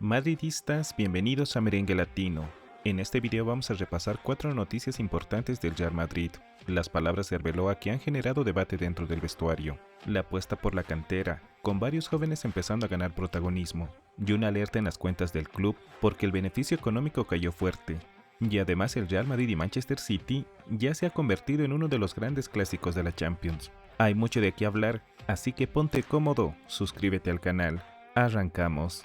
Madridistas, bienvenidos a Merengue Latino. En este video vamos a repasar 4 noticias importantes del Real Madrid, las palabras de Arbeloa que han generado debate dentro del vestuario, la apuesta por la cantera, con varios jóvenes empezando a ganar protagonismo, y una alerta en las cuentas del club porque el beneficio económico cayó fuerte. Y además el Real Madrid y Manchester City ya se ha convertido en uno de los grandes clásicos de la Champions. Hay mucho de qué hablar, así que ponte cómodo, suscríbete al canal. Arrancamos.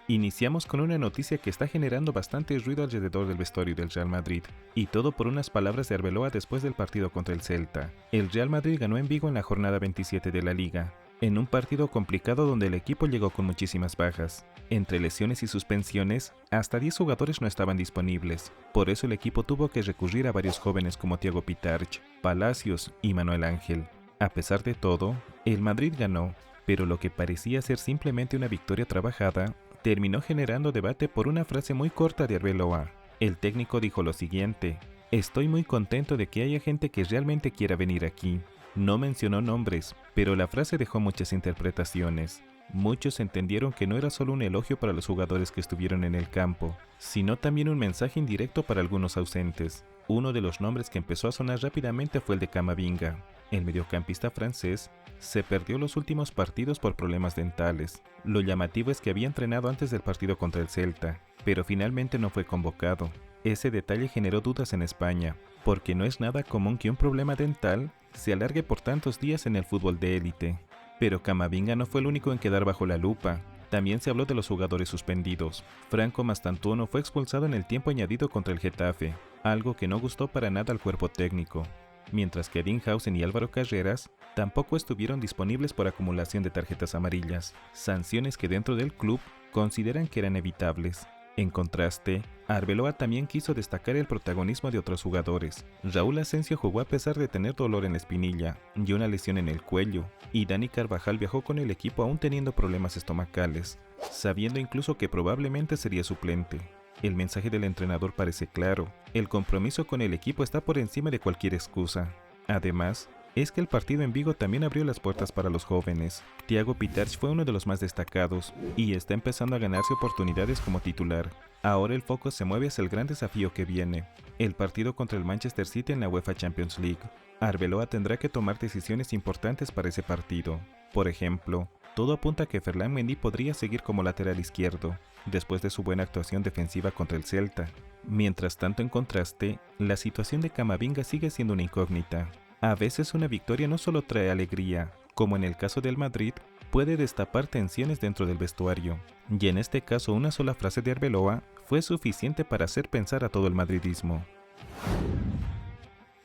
Iniciamos con una noticia que está generando bastante ruido alrededor del vestuario del Real Madrid, y todo por unas palabras de Arbeloa después del partido contra el Celta. El Real Madrid ganó en Vigo en la jornada 27 de la Liga, en un partido complicado donde el equipo llegó con muchísimas bajas. Entre lesiones y suspensiones, hasta 10 jugadores no estaban disponibles, por eso el equipo tuvo que recurrir a varios jóvenes como Thiago Pitarch, Palacios y Manuel Ángel. A pesar de todo, el Madrid ganó, pero lo que parecía ser simplemente una victoria trabajada, terminó generando debate por una frase muy corta de Arbeloa. El técnico dijo lo siguiente: "Estoy muy contento de que haya gente que realmente quiera venir aquí". No mencionó nombres, pero la frase dejó muchas interpretaciones. Muchos entendieron que no era solo un elogio para los jugadores que estuvieron en el campo, sino también un mensaje indirecto para algunos ausentes. Uno de los nombres que empezó a sonar rápidamente fue el de Camavinga. El mediocampista francés se perdió los últimos partidos por problemas dentales. Lo llamativo es que había entrenado antes del partido contra el Celta, pero finalmente no fue convocado. Ese detalle generó dudas en España, porque no es nada común que un problema dental se alargue por tantos días en el fútbol de élite. Pero Camavinga no fue el único en quedar bajo la lupa. También se habló de los jugadores suspendidos. Franco Mastantuono fue expulsado en el tiempo añadido contra el Getafe, algo que no gustó para nada al cuerpo técnico, mientras que Dinhausen y Álvaro Carreras tampoco estuvieron disponibles por acumulación de tarjetas amarillas, sanciones que dentro del club consideran que eran evitables. En contraste, Arbeloa también quiso destacar el protagonismo de otros jugadores. Raúl Asensio jugó a pesar de tener dolor en la espinilla y una lesión en el cuello, y Dani Carvajal viajó con el equipo aún teniendo problemas estomacales, sabiendo incluso que probablemente sería suplente. El mensaje del entrenador parece claro: el compromiso con el equipo está por encima de cualquier excusa. Además, es que el partido en Vigo también abrió las puertas para los jóvenes. Thiago Pitarch fue uno de los más destacados y está empezando a ganarse oportunidades como titular. Ahora el foco se mueve hacia el gran desafío que viene, el partido contra el Manchester City en la UEFA Champions League. Arbeloa tendrá que tomar decisiones importantes para ese partido. Por ejemplo, todo apunta a que Ferland Mendy podría seguir como lateral izquierdo, después de su buena actuación defensiva contra el Celta. Mientras tanto, en contraste, la situación de Camavinga sigue siendo una incógnita. A veces una victoria no solo trae alegría, como en el caso del Madrid, puede destapar tensiones dentro del vestuario, y en este caso una sola frase de Arbeloa fue suficiente para hacer pensar a todo el madridismo.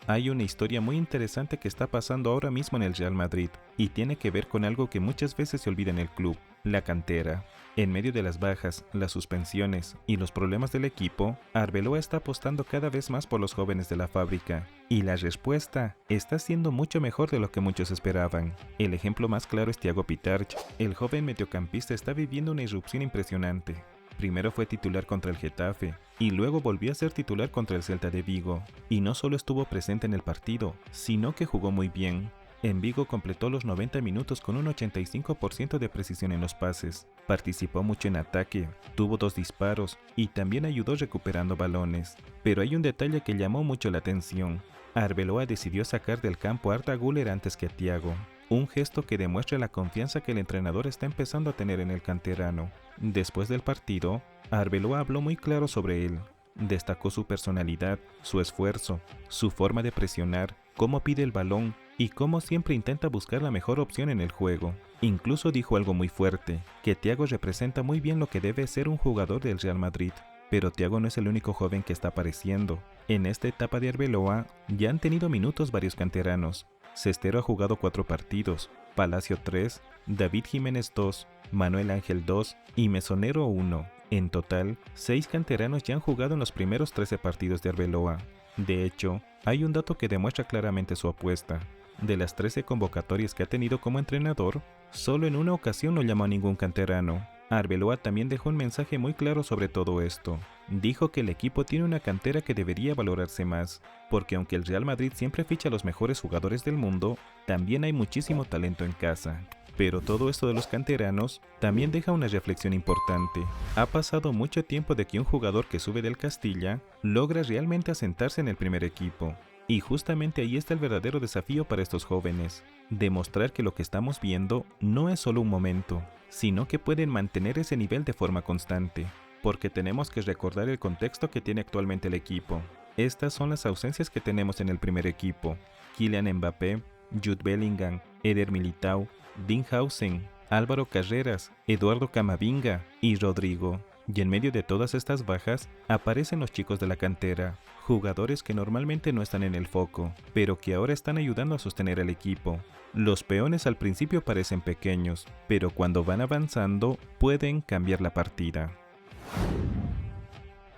Hay una historia muy interesante que está pasando ahora mismo en el Real Madrid, y tiene que ver con algo que muchas veces se olvida en el club: la cantera. En medio de las bajas, las suspensiones y los problemas del equipo, Arbeloa está apostando cada vez más por los jóvenes de la fábrica, y la respuesta está siendo mucho mejor de lo que muchos esperaban. El ejemplo más claro es Thiago Pitarch. El joven mediocampista está viviendo una irrupción impresionante. Primero fue titular contra el Getafe, y luego volvió a ser titular contra el Celta de Vigo, y no solo estuvo presente en el partido, sino que jugó muy bien. En Vigo completó los 90 minutos con un 85% de precisión en los pases, participó mucho en ataque, tuvo 2 disparos y también ayudó recuperando balones. Pero hay un detalle que llamó mucho la atención: Arbeloa decidió sacar del campo a Arda Güler antes que a Thiago, un gesto que demuestra la confianza que el entrenador está empezando a tener en el canterano. Después del partido, Arbeloa habló muy claro sobre él. Destacó su personalidad, su esfuerzo, su forma de presionar, cómo pide el balón y cómo siempre intenta buscar la mejor opción en el juego. Incluso dijo algo muy fuerte: que Thiago representa muy bien lo que debe ser un jugador del Real Madrid. Pero Thiago no es el único joven que está apareciendo. En esta etapa de Arbeloa ya han tenido minutos varios canteranos. Cestero ha jugado 4 partidos, Palacio 3, David Jiménez 2, Manuel Ángel 2 y Mesonero 1. En total, 6 canteranos ya han jugado en los primeros 13 partidos de Arbeloa. De hecho, hay un dato que demuestra claramente su apuesta. De las 13 convocatorias que ha tenido como entrenador, solo en una ocasión no llamó a ningún canterano. Arbeloa también dejó un mensaje muy claro sobre todo esto. Dijo que el equipo tiene una cantera que debería valorarse más, porque aunque el Real Madrid siempre ficha a los mejores jugadores del mundo, también hay muchísimo talento en casa. Pero todo esto de los canteranos también deja una reflexión importante. Ha pasado mucho tiempo de que un jugador que sube del Castilla logra realmente asentarse en el primer equipo. Y justamente ahí está el verdadero desafío para estos jóvenes, demostrar que lo que estamos viendo no es solo un momento, sino que pueden mantener ese nivel de forma constante, porque tenemos que recordar el contexto que tiene actualmente el equipo. Estas son las ausencias que tenemos en el primer equipo: Kylian Mbappé, Jude Bellingham, Eder Militão, Dean Howson, Álvaro Carreras, Eduardo Camavinga y Rodrigo. Y en medio de todas estas bajas, aparecen los chicos de la cantera, jugadores que normalmente no están en el foco, pero que ahora están ayudando a sostener al equipo. Los peones al principio parecen pequeños, pero cuando van avanzando, pueden cambiar la partida.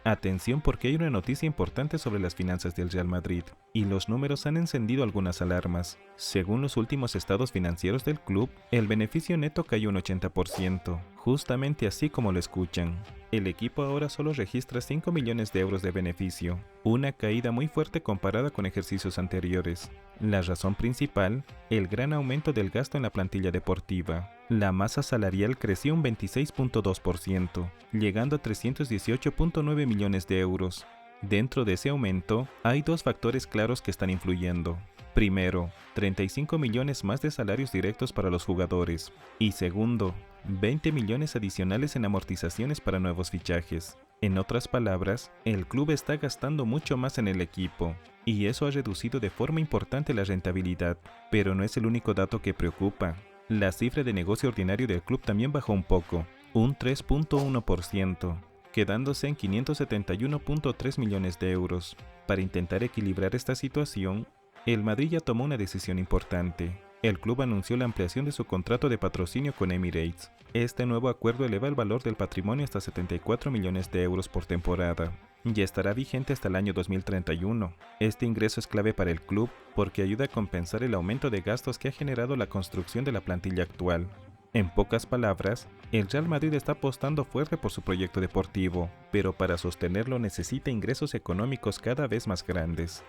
Atención, porque hay una noticia importante sobre las finanzas del Real Madrid, y los números han encendido algunas alarmas. Según los últimos estados financieros del club, el beneficio neto cayó un 80%, justamente así como lo escuchan. El equipo ahora solo registra 5 millones de euros de beneficio, una caída muy fuerte comparada con ejercicios anteriores. La razón principal, el gran aumento del gasto en la plantilla deportiva. La masa salarial creció un 26.2%, llegando a 318.9 millones de euros. Dentro de ese aumento, hay dos factores claros que están influyendo. Primero, 35 millones más de salarios directos para los jugadores. Y segundo, 20 millones adicionales en amortizaciones para nuevos fichajes. En otras palabras, el club está gastando mucho más en el equipo, y eso ha reducido de forma importante la rentabilidad. Pero no es el único dato que preocupa. La cifra de negocio ordinario del club también bajó un poco, un 3.1%, quedándose en 571.3 millones de euros. Para intentar equilibrar esta situación, el Madrid ya tomó una decisión importante. El club anunció la ampliación de su contrato de patrocinio con Emirates. Este nuevo acuerdo eleva el valor del patrimonio hasta 74 millones de euros por temporada y estará vigente hasta el año 2031. Este ingreso es clave para el club porque ayuda a compensar el aumento de gastos que ha generado la construcción de la plantilla actual. En pocas palabras, el Real Madrid está apostando fuerte por su proyecto deportivo, pero para sostenerlo necesita ingresos económicos cada vez más grandes.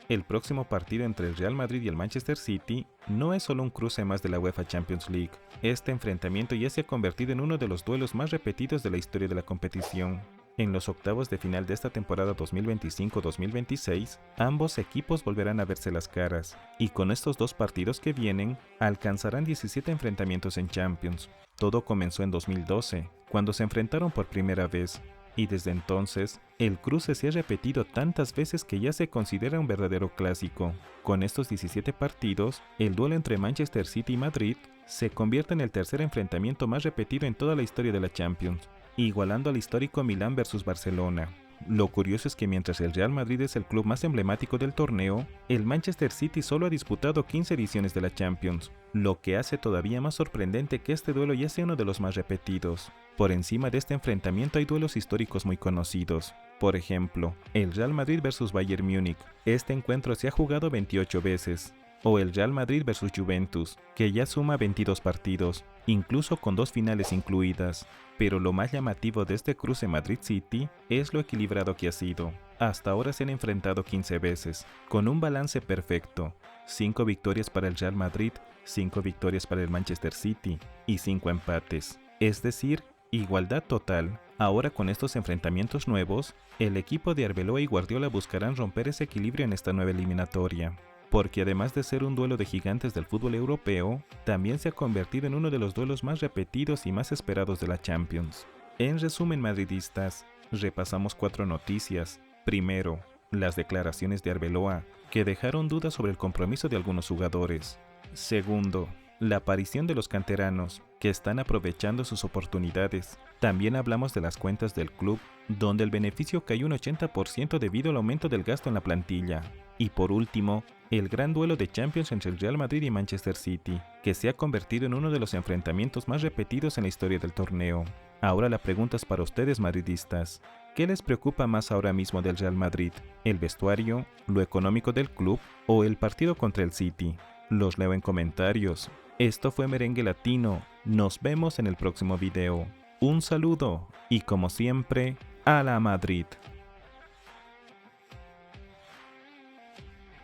El próximo partido entre el Real Madrid y el Manchester City no es solo un cruce más de la UEFA Champions League. Este enfrentamiento ya se ha convertido en uno de los duelos más repetidos de la historia de la competición. En los octavos de final de esta temporada 2025-2026, ambos equipos volverán a verse las caras, y con estos dos partidos que vienen, alcanzarán 17 enfrentamientos en Champions. Todo comenzó en 2012, cuando se enfrentaron por primera vez, y desde entonces, el cruce se ha repetido tantas veces que ya se considera un verdadero clásico. Con estos 17 partidos, el duelo entre Manchester City y Madrid se convierte en el tercer enfrentamiento más repetido en toda la historia de la Champions, igualando al histórico Milán versus Barcelona. Lo curioso es que mientras el Real Madrid es el club más emblemático del torneo, el Manchester City solo ha disputado 15 ediciones de la Champions, lo que hace todavía más sorprendente que este duelo ya sea uno de los más repetidos. Por encima de este enfrentamiento hay duelos históricos muy conocidos. Por ejemplo, el Real Madrid versus Bayern Múnich. Este encuentro se ha jugado 28 veces. O el Real Madrid versus Juventus, que ya suma 22 partidos, incluso con 2 finales incluidas. Pero lo más llamativo de este cruce Madrid-City es lo equilibrado que ha sido. Hasta ahora se han enfrentado 15 veces, con un balance perfecto. 5 victorias para el Real Madrid, 5 victorias para el Manchester City y 5 empates. Es decir, igualdad total. Ahora con estos enfrentamientos nuevos, el equipo de Arbeloa y Guardiola buscarán romper ese equilibrio en esta nueva eliminatoria. Porque además de ser un duelo de gigantes del fútbol europeo, también se ha convertido en uno de los duelos más repetidos y más esperados de la Champions. En resumen, madridistas, repasamos 4 noticias. Primero, las declaraciones de Arbeloa, que dejaron dudas sobre el compromiso de algunos jugadores. Segundo, la aparición de los canteranos, que están aprovechando sus oportunidades. También hablamos de las cuentas del club, donde el beneficio cayó un 80% debido al aumento del gasto en la plantilla. Y por último, el gran duelo de Champions entre el Real Madrid y Manchester City, que se ha convertido en uno de los enfrentamientos más repetidos en la historia del torneo. Ahora la pregunta es para ustedes, madridistas. ¿Qué les preocupa más ahora mismo del Real Madrid? ¿El vestuario, lo económico del club o el partido contra el City? Los leo en comentarios. Esto fue Merengue Latino. Nos vemos en el próximo video. Un saludo y como siempre, ¡a la Madrid!